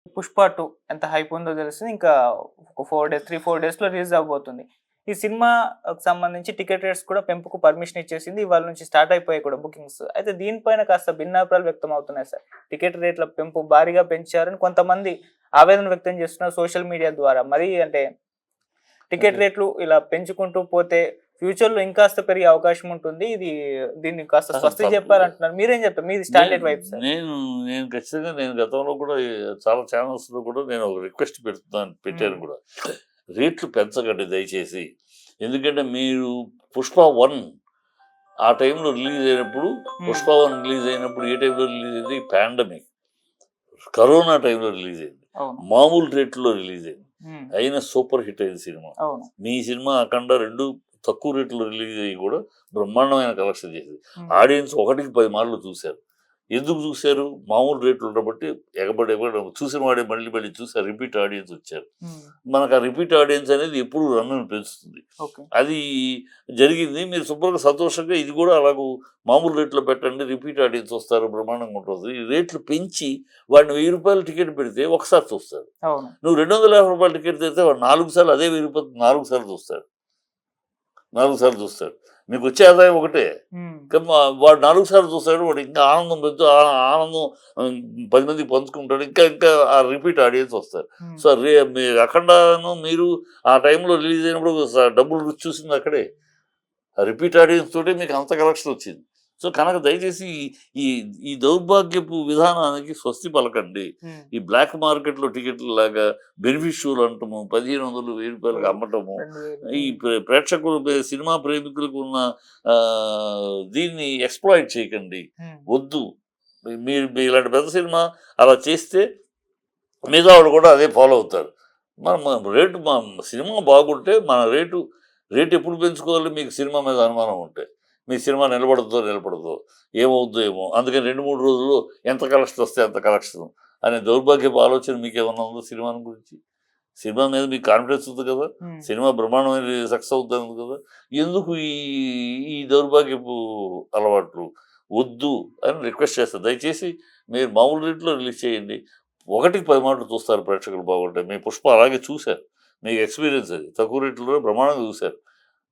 'పుష్ప 2' ఎంత హైప్ ఉందో తెలిసింది. ఇంకా ఒక 4 డేస్ 4 డేస్‌లో రిలీజ్ అవ్వబోతుంది. ఈ సినిమాకి సంబంధించి టికెట్ రేట్స్ కూడా పెంపుకు పర్మిషన్ ఇచ్చేసింది. ఇవాళ నుంచి స్టార్ట్ అయిపోయాయి కూడా బుకింగ్స్. అయితే దీనిపైన కాస్త భిన్నాభిప్రాయాలు వ్యక్తం అవుతున్నాయి సార్. టికెట్ రేట్ల పెంపు భారీగా పెంచారని కొంతమంది ఆవేదన వ్యక్తం చేస్తున్నారు సోషల్ మీడియా ద్వారా. మరీ అంటే టికెట్ రేట్లు ఇలా పెంచుకుంటూ పోతే ఫ్యూచర్‌లో ఇంకాస్త పెరిగే అవకాశం ఉంటుంది. దీన్ని కాస్త స్వస్తి చెప్పారంటున్నారు. మీరేం చెప్తారు? మీది స్టాండర్డ్ వైబ్ సార్. నేను నేను ఖచ్చితంగా గతంలో కూడా చాలా ఛానల్స్‌లో కూడా నేను ఒక రిక్వెస్ట్ పెట్టాను హ్మ్. కూడా. రేట్లు పెంచకండి దయచేసి. ఎందుకంటే మీరు 'పుష్ప 1' ఆ టైంలో రిలీజ్ అయినప్పుడు, హ్మ్. 'పుష్ప 1' రిలీజ్ అయినప్పుడు ఏ టైంలో రిలీజ్ అయింది? పాండమిక్. కరోనా టైంలో రిలీజ్ అయింది. అవును. మామూలు రేట్‌లో రిలీజ్ అయింది. హ్మ్. అయినా సూపర్ హిట్ అయింది సినిమా. అవును. మీ సినిమా 'అఖండ' 2 తక్కువ రేట్‌లో రిలీజ్ అయ్యి కూడా బ్రహ్మాండమైన కలెక్షన్ చేసింది. హ్మ్. ఆడియన్స్ 1కి 10 మార్లు చూసారు. ఎందుకు చూసారు? మామూలు రేట్లు ఉండబట్టి ఎగబడి చూసిన వాడే మళ్ళీ మళ్ళీ చూసి రిపీట్ ఆడియన్స్ వచ్చారు. హ్మ్. మనకు ఆ రిపీట్ ఆడియన్స్ అనేది ఎప్పుడు రన్నుని పెంచుతుంది. ఓకే. అది జరిగింది. మీరు శుభ్రంగా సంతోషంగా ఇది కూడా అలాగూ మామూలు రేట్‌లో పెట్టండి. రిపీట్ ఆడియన్స్ వస్తారు. బ్రహ్మాండంగా ఉంటుంది. ఈ రేట్లు పెంచి వాడిని రూ. 1000 టికెట్ పెడితే ఒకసారి చూస్తాడు. అవును. నువ్వు రూ. 250 టికెట్ తెస్తే వాడు 4 సార్లు అదే రూ. 1000 4 సార్లు చూస్తాడు. 4 సార్లు చూస్తాడు. మీకొచ్చే ఆదాయం ఒకటే. హ్మ్. కానీ వాడు 4 సార్లు చూస్తాడు. వాడు ఇంకా ఆనందం పెంచు ఆనందం 10 మందికి పంచుకుంటాడు. ఇంకా ఇంకా ఆ రిపీట్ ఆడియన్స్ వస్తారు. హ్మ్. సో, మీ 'అఖండాను' మీరు ఆ టైంలో రిలీజ్ అయినప్పుడు డబ్బులు రుచి చూసింది అక్కడే. ఆ రిపీట్ ఆడియన్స్ తోటే మీకు అంత కలెక్షన్ వచ్చింది. సో, కనుక దయచేసి ఈ ఈ దౌర్భాగ్యపు విధానానికి స్వస్తి పలకండి. హ్మ్. ఈ బ్లాక్ మార్కెట్‌లో టికెట్లలాగా బెనిఫిట్ షోలు అంటము, 1500, రూ. 1000కి అమ్మటము, 2000. ఈ హ్మ్. ప్రేక్షకులు సినిమా ప్రేమికులకు ఉన్న దీన్ని ఎక్స్‌ప్లాయిట్ చేయకండి. హ్మ్. వద్దు. మీరు ఇలాంటి పెద్ద సినిమా అలా చేస్తే మిగతా వాళ్ళు కూడా అదే ఫాలో అవుతారు. మనం రేటు సినిమా బాగుంటే మన రేట్ ఎప్పుడు పెంచుకోవాలి మీకు సినిమా మీద అనుమానం ఉంటే. మీ సినిమా నిలబడదో ఏమవుద్దో ఏమో. అందుకని 2, 3 రోజుల్లో ఎంత కలెక్షన్ వస్తే అంత కలెక్షన్ అనే దౌర్భాగ్యపు ఆలోచన మీకేమన్నా ఉందా సినిమాని గురించి? సినిమా మీద మీకు కాన్ఫిడెన్స్ ఉంది కదా! హ్మ్. సినిమా బ్రహ్మాండమైన సక్సెస్ అవుతుంది కదా! ఎందుకు ఈ ఈ దౌర్భాగ్యపు అలవాట్లు? వద్దు అని రిక్వెస్ట్ చేస్తాను. దయచేసి మీరు మామూలు రేట్‌లో రిలీజ్ చేయండి. 1కి 10 మాటలు చూస్తారు ప్రేక్షకులు బాగుంటాయి. మీ 'పుష్ప' అలాగే చూసారు. మీకు ఎక్స్‌పీరియన్స్ అది. తక్కువ రేట్‌లోనే బ్రహ్మాండంగా చూసారు.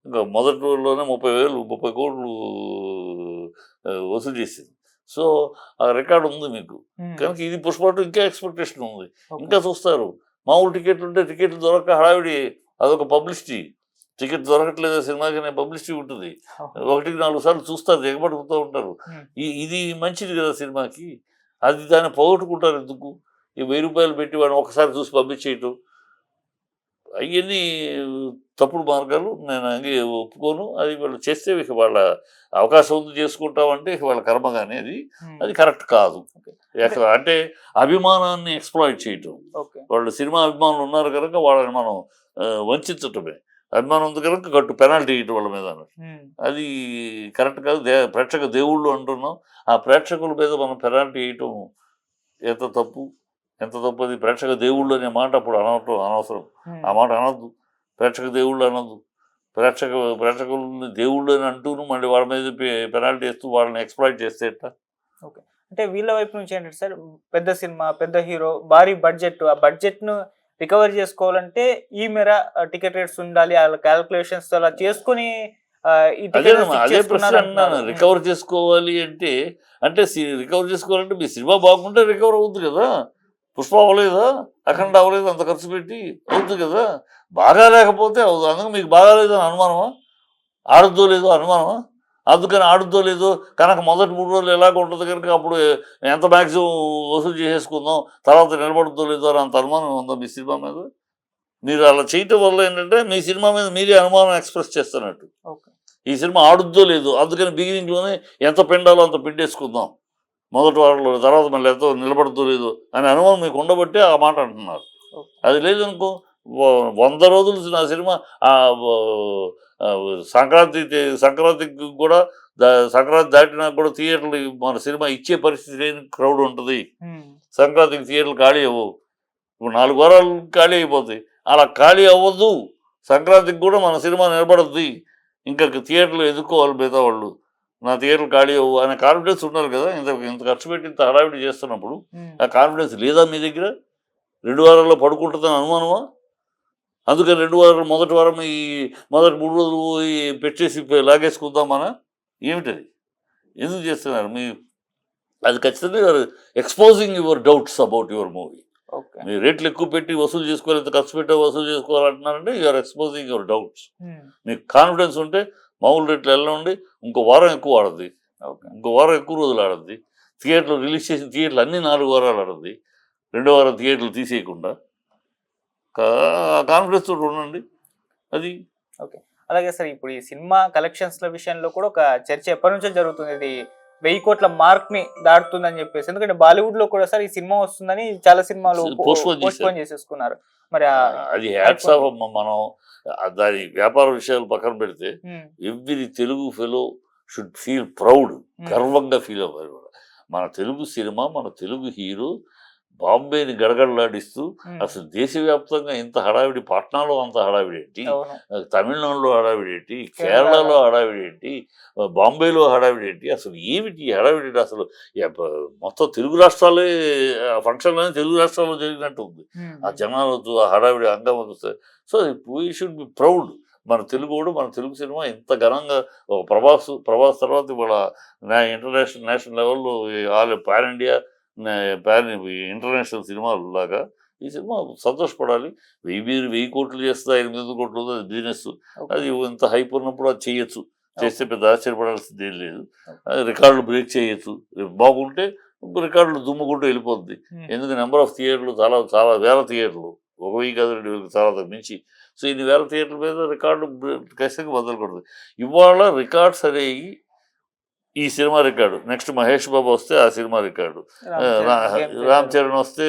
ఇంకా మొదటి రోజుల్లోనే 30,000 30,00,00,000 వసూలు చేసింది. సో, ఆ రికార్డ్ ఉంది మీకు. హ్మ్. కనుక ఇది 'పుష్ప 2' ఇంకా ఎక్స్‌పెక్టేషన్ ఉంది. ఓకే. ఇంకా చూస్తారు. మామూలు టికెట్లుంటే టికెట్లు దొరక్క హడావిడి అదొక పబ్లిసిటీ. టికెట్ దొరకట్లేదు సినిమాకి అనే పబ్లిసిటీ ఉంటుంది. అవును. 1కి 4 సార్లు చూస్తారు. ఎగబడిపోతూ ఉంటారు. హ్మ్. ఇది మంచిది కదా సినిమాకి. దాన్ని పోగొట్టుకుంటారు ఎందుకు? ఈ రూ. 1000 పెట్టి వాడిని ఒక్కసారి చూసి పంపించేయటం. అయ్యన్నీ తప్పుడు మార్గాలు. నేను ఒప్పుకోను. అది వాళ్ళు చేస్తే ఇక వాళ్ళ అవకాశం ఉంది చేసుకుంటామంటే ఇక వాళ్ళ కర్మ గాని అది. హ్మ్. అది కరెక్ట్ కాదు. ఓకే. అంటే అంటే అభిమానాన్ని ఎక్స్‌ప్లాయిట్ చేయటం. ఓకే. వాళ్ళు సినిమా అభిమానులు ఉన్నారు కనుక వాళ్ళని మనం వంచటమే. అభిమానం ఉంది కనుక పెనాల్టీ ఎయటం వాళ్ళ మీద. హ్మ్. అది కరెక్ట్ కాదు. ప్రేక్షక దేవుళ్ళు అంటున్నాం. ఆ ప్రేక్షకుల మీద మనం పెనాల్టీ ఎయటం ఎంత తప్పు? ఎంత తప్పది? ప్రేక్షక దేవుళ్ళు అనే మాట అప్పుడు అనవటం అనవసరం. ఆ హ్మ్. మాట అనొద్దు. ప్రేక్షక దేవుళ్ళు అనొద్దు. ప్రేక్షకులని దేవుళ్ళు అని అంటూను మళ్ళీ వాళ్ళ మీద పెనాల్టీ ఏస్తూ వాళ్ళని ఎక్స్‌ప్లాయిట్ చేస్తే ఎట్టా? ఓకే. అంటే వీళ్ళ వైపు నుంచి ఏంటంటే సార్, పెద్ద సినిమా, పెద్ద హీరో, భారీ బడ్జెట్. ఆ బడ్జెట్‌ను రికవర్ చేసుకోవాలంటే ఈ మేర టికెట్ రేట్స్ ఉండాలి. ఆళ్ళ కాలిక్యులేషన్స్ అలా చేసుకొని ఈ టికెట్ రేట్స్ ఫిక్స్ అదే ప్రశ్న చేసుకున్నారంటున్నారు. అన్నాను. హ్మ్. రికవర్ చేసుకోవాలి అంటే, రికవర్ చేసుకోవాలంటే మీ సినిమా బాగుంటే రికవర్ అవుద్ది కదా! 'పుష్ప' అవ్వలేదా? హ్మ్. 'అఖండ' అవ్వలేదా అంత ఖర్చు పెట్టి? అవుద్ది కదా! బాగా లేకపోతే అవ్వదు. అందుకు మీకు బాగాలేదని అనుమానమా? ఆడుద్దో లేదో అనుమానమా? అందుకని ఆడుద్దో లేదో కనుక మొదటి 3 రోజులు ఎలాగో ఉంటది కనుక అప్పుడు ఎంత మాక్సిమం వసూలు చేసేసుకుందాం. తర్వాత నిలబడుద్దో లేదో అని అంత అనుమానం ఉందా మీ సినిమా మీద? మీరు అలా చేయటం వల్ల ఏంటంటే మీ సినిమా మీద మీరే అనుమానం ఎక్స్‌ప్రెస్ చేస్తున్నట్టు. ఓకే. ఈ సినిమా ఆడుద్దో లేదో అందుకని బిగినింగ్‌లోనే ఎంత పిండాలో అంత పిండేసుకుందాం. మొదటి వారంలో తర్వాత మళ్ళీ ఎంతో నిలబడుద్దో లేదో అనే అనుమానం మీకు ఉండబట్టే ఆ మాట అంటున్నారు. ఓకే. అది లేదనుకో 100 రోజులు నా సినిమా ఆహ్, వ సంక్రాంతికి కూడా సంక్రాంతి దాటినా కూడా థియేటర్లు మన సినిమా ఇచ్చే పరిస్థితి లేని క్రౌడ్ ఉంటది. హ్మ్. సంక్రాంతికి థియేటర్లు ఖాళీ అవ్వవు. ఇప్పుడు 4 వారాలు ఖాళీ అయిపోతాయి. అలా ఖాళీ అవ్వదు. సంక్రాంతికి కూడా మన సినిమా నిలబడుద్ది. ఇంకా థియేటర్లు ఎదుక్కోవాలి మిగతా వాళ్ళు. నా థియేటర్లు ఖాళీ అవ్వవు అనే కాన్ఫిడెన్స్ ఉండాలి కదా! ఇంత ఇంత ఖర్చు పెట్టి ఇంత హడావిడి చేస్తున్నప్పుడు హ్మ్. ఆ కాన్ఫిడెన్స్ లేదా మీ దగ్గర? 2 వారాల్లో పడుకుంటుందని అనుమానమా? అందుకని 2 వారాలు మొదటి వారం ఈ మొదటి 3 రోజులు ఈ పెట్టేసి లాగేసుకుందామనా? ఏమిటది? ఎందుకు చేస్తున్నారు? అది ఖచ్చితంగా exposing your doubts about your movie. Okay. మీరు రేట్లు ఎక్కువ పెట్టి వసూలు చేసుకోవాలి, ఇంత ఖర్చు పెట్టి వసూలు చేసుకోవాలంటున్నారంటే you are exposing your doubts. మీకు కాన్ఫిడెన్స్ ఉంటే మామూలు రేట్లు వెళ్ళండి, ఇంకో వారం ఎక్కువ ఆడద్ది, ఓకే. ఇంకో వారం ఎక్కువ రోజులు ఆడద్ది. థియేటర్లు రిలీజ్ చేసిన థియేటర్లు అన్నీ 4 వారాలు ఆడద్ది. 2వ వారం థియేటర్లు తీసేయకుండా కాన్ఫిడెన్స్ తోటి ఉండండి. అది ఓకే. అలాగే సార్ ఇప్పుడు ఈ సినిమా కలెక్షన్స్‌ల విషయంలో కూడా ఒక చర్చ ఎప్పటినుంచో జరుగుతుంది. ఇది 1000 కోట్ల మార్క్‌ని దాటుతుందని చెప్పేసి. ఎందుకంటే బాలీవుడ్‌లో కూడా సార్ ఈ సినిమా వస్తుందని చాలా సినిమాలు పోస్ట్‌పోన్ చేసేసుకున్నారు. మరి అది హ్యాట్స్ ఆఫ్ అమ్మ. మనం దాని వ్యాపార విషయాలు పక్కన పెడితే every Telugu fellow should feel proud, గర్వంగా ఫీల్ అవ్వాలి. మన తెలుగు సినిమా, మన తెలుగు హీరో బాంబేని గడగడలాడిస్తూ అసలు దేశవ్యాప్తంగా ఇంత హడావిడి, పాట్నాలో అంత హడావిడి ఏంటి, తమిళనాడులో హడావిడి ఏంటి, కేరళలో హడావిడి ఏంటి, బాంబేలో హడావిడి ఏంటి, అసలు ఏమిటి హడావిడి? అసలు మొత్తం తెలుగు రాష్ట్రాలే ఫంక్షన్లోనే తెలుగు రాష్ట్రాల్లో జరిగినట్టు ఉంది. ఆ జనాలతో ఆ హడావిడి హంగామా చూస్తే. So we should be proud. మన తెలుగు కూడా, మన తెలుగు సినిమా ఇంత ఘనంగా ఒక ప్రభాస్ తర్వాత ఇవాళ నేషనల్ లెవెల్లో ఆల్ పాన్ ఇండియా, ఇంటర్నేషనల్ సినిమాలు లాగా ఈ సినిమా సంతోషపడాలి. 1000 కోట్లు చేస్తా, 800 కోట్లు అది బిజినెస్. అది ఇంత హైప్ ఉన్నప్పుడు అది చేయొచ్చు, చేస్తే పెద్ద ఆశ్చర్యపడాల్సింది ఏం లేదు. రికార్డులు బ్రేక్ చేయొచ్చు, బాగుంటే రికార్డులు దుమ్ముకుంటూ వెళ్ళిపోద్ది. ఎందుకు నెంబర్ ఆఫ్ థియేటర్లు చాలా చాలా వేల థియేటర్లు, 1000 కాదు 2000 చాలా మించి. సో ఇన్ని వేల థియేటర్ల మీద రికార్డు ఖచ్చితంగా బదలకూడదు. ఇవాళ రికార్డ్స్ అనేవి ఈ cinema record, next Mahesh Babu వస్తే ఆ సినిమా రికార్డు, రామ్ చరణ్ వస్తే.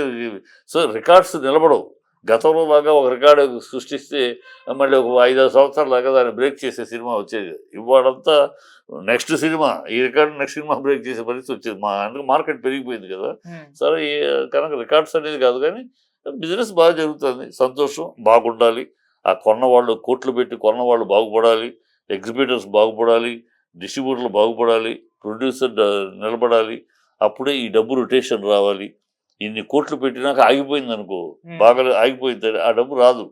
సో రికార్డ్స్ నిలబడవు. గతంలో లాగా ఒక రికార్డు సృష్టిస్తే మళ్ళీ ఒక 5-6 సంవత్సరాల దాకా దాన్ని బ్రేక్ చేసే సినిమా వచ్చేది. ఇవాళంతా నెక్స్ట్ సినిమా, ఈ రికార్డు నెక్స్ట్ సినిమా బ్రేక్ చేసే పరిస్థితి వచ్చేది. అందుకు మార్కెట్ పెరిగిపోయింది కదా. సరే కనుక రికార్డ్స్ అనేది కాదు, కానీ బిజినెస్ బాగా జరుగుతుంది, సంతోషం, బాగుండాలి. ఆ కొన్నవాళ్ళు, కోట్లు పెట్టి కొన్నవాళ్ళు బాగుపడాలి, ఎగ్జిబిటర్స్ బాగుపడాలి, డిస్ట్రిబ్యూటర్లు బాగుపడాలి, ప్రొడ్యూసర్ నిలబడాలి. అప్పుడే ఈ డబ్బు రొటేషన్ రావాలి. ఇన్ని కోట్లు పెట్టినాక ఆగిపోయింది అనుకో, బాగా ఆగిపోయింది, ఆ డబ్బు రాదు,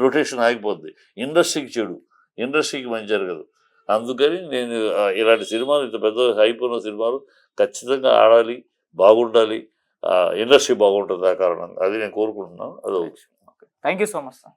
రొటేషన్ ఆగిపోద్ది. ఇండస్ట్రీకి చెడు, ఇండస్ట్రీకి మంచి జరగదు. అందుకని నేను ఇలాంటి సినిమాలు, ఇంత పెద్ద హైప్ ఉన్న సినిమాలు ఖచ్చితంగా ఆడాలి, బాగుండాలి, ఇండస్ట్రీ బాగుంటుంది. ఆ కారణంగా అది నేను కోరుకుంటున్నాను. అది thank you so much sir.